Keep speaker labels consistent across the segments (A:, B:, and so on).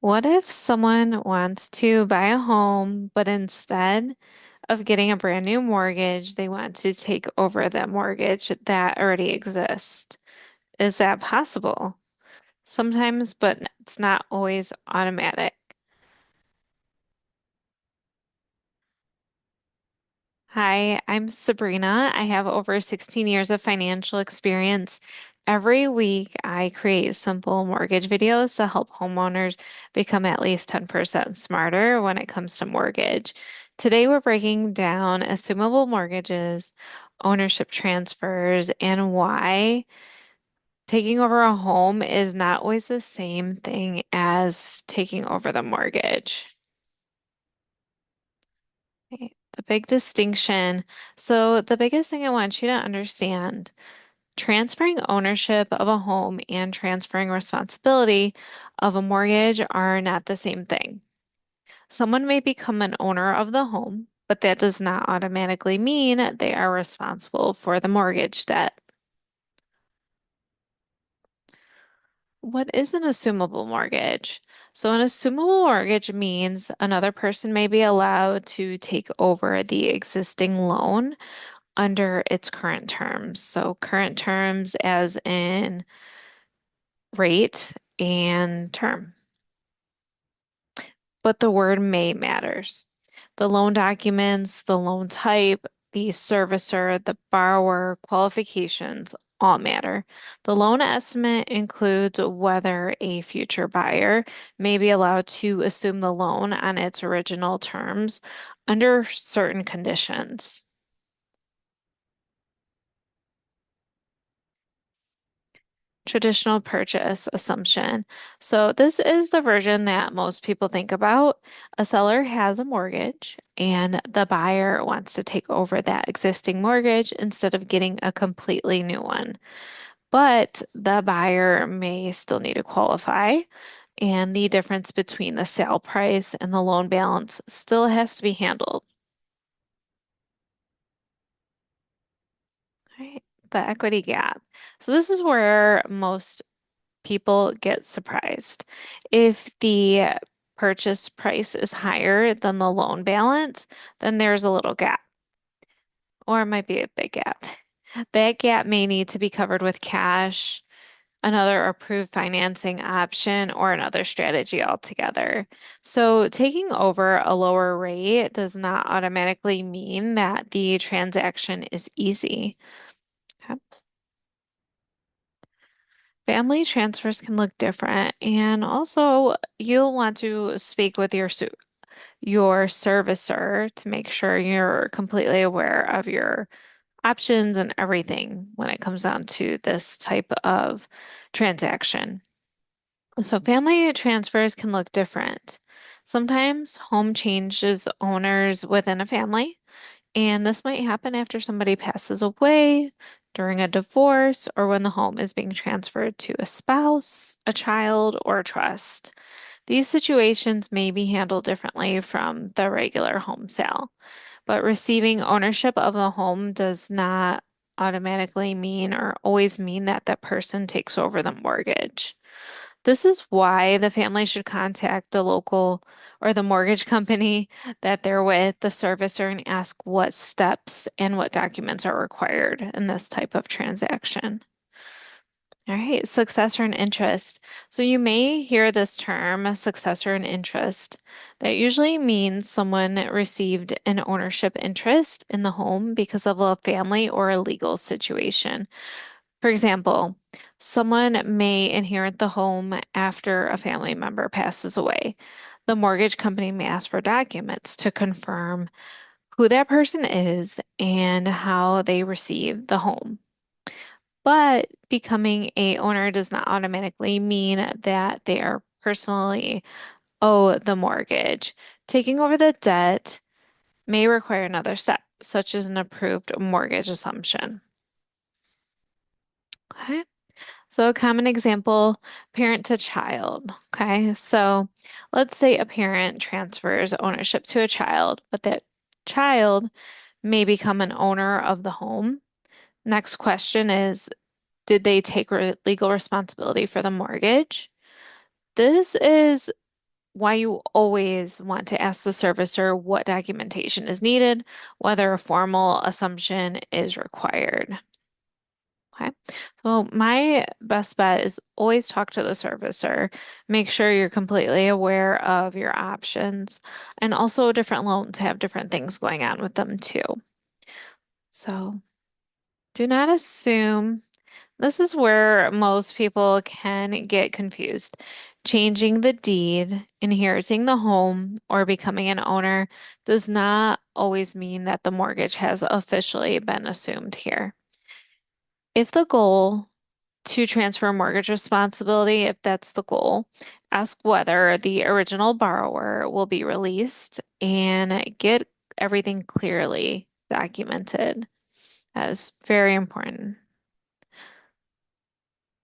A: What if someone wants to buy a home, but instead of getting a brand new mortgage, they want to take over the mortgage that already exists? Is that possible? Sometimes, but it's not always automatic. Hi, I'm Sabrina. I have over 16 years of financial experience. Every week, I create simple mortgage videos to help homeowners become at least 10% smarter when it comes to mortgage. Today, we're breaking down assumable mortgages, ownership transfers, and why taking over a home is not always the same thing as taking over the mortgage. Okay, the big distinction. So, the biggest thing I want you to understand, transferring ownership of a home and transferring responsibility of a mortgage are not the same thing. Someone may become an owner of the home, but that does not automatically mean they are responsible for the mortgage debt. What is an assumable mortgage? So, an assumable mortgage means another person may be allowed to take over the existing loan under its current terms. So current terms as in rate and term. But the word may matters. The loan documents, the loan type, the servicer, the borrower, qualifications all matter. The loan estimate includes whether a future buyer may be allowed to assume the loan on its original terms under certain conditions. Traditional purchase assumption. So, this is the version that most people think about. A seller has a mortgage, and the buyer wants to take over that existing mortgage instead of getting a completely new one. But the buyer may still need to qualify, and the difference between the sale price and the loan balance still has to be handled. Right? The equity gap. So, this is where most people get surprised. If the purchase price is higher than the loan balance, then there's a little gap, or it might be a big gap. That gap may need to be covered with cash, another approved financing option, or another strategy altogether. So, taking over a lower rate does not automatically mean that the transaction is easy. Okay. Family transfers can look different, and also you'll want to speak with your servicer to make sure you're completely aware of your options and everything when it comes down to this type of transaction. So family transfers can look different. Sometimes home changes owners within a family. And this might happen after somebody passes away, during a divorce, or when the home is being transferred to a spouse, a child, or a trust. These situations may be handled differently from the regular home sale, but receiving ownership of a home does not automatically mean or always mean that that person takes over the mortgage. This is why the family should contact the local or the mortgage company that they're with, the servicer, and ask what steps and what documents are required in this type of transaction. All right, successor and interest. So you may hear this term, successor and interest. That usually means someone received an ownership interest in the home because of a family or a legal situation. For example, someone may inherit the home after a family member passes away. The mortgage company may ask for documents to confirm who that person is and how they received the home. But becoming a owner does not automatically mean that they are personally owe the mortgage. Taking over the debt may require another step, such as an approved mortgage assumption. Okay. So, a common example, parent to child. Okay. So, let's say a parent transfers ownership to a child, but that child may become an owner of the home. Next question is, did they take legal responsibility for the mortgage? This is why you always want to ask the servicer what documentation is needed, whether a formal assumption is required. Okay. So my best bet is always talk to the servicer. Make sure you're completely aware of your options. And also different loans have different things going on with them too. So do not assume. This is where most people can get confused. Changing the deed, inheriting the home, or becoming an owner does not always mean that the mortgage has officially been assumed here. If the goal to transfer mortgage responsibility, if that's the goal, ask whether the original borrower will be released and get everything clearly documented. That is very important.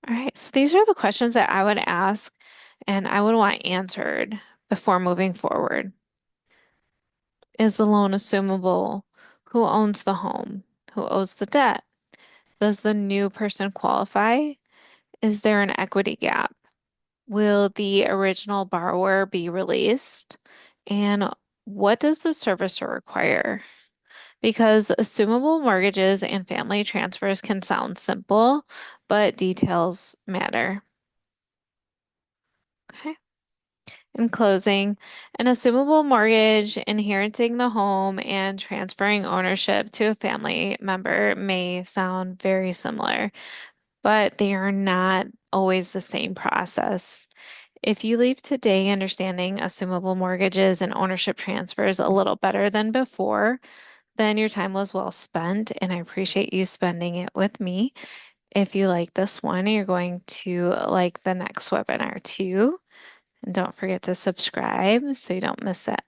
A: All right, so these are the questions that I would ask and I would want answered before moving forward. Is the loan assumable? Who owns the home? Who owes the debt? Does the new person qualify? Is there an equity gap? Will the original borrower be released? And what does the servicer require? Because assumable mortgages and family transfers can sound simple, but details matter. Okay. In closing, an assumable mortgage, inheriting the home, and transferring ownership to a family member may sound very similar, but they are not always the same process. If you leave today understanding assumable mortgages and ownership transfers a little better than before, then your time was well spent, and I appreciate you spending it with me. If you like this one, you're going to like the next webinar too. And don't forget to subscribe so you don't miss it.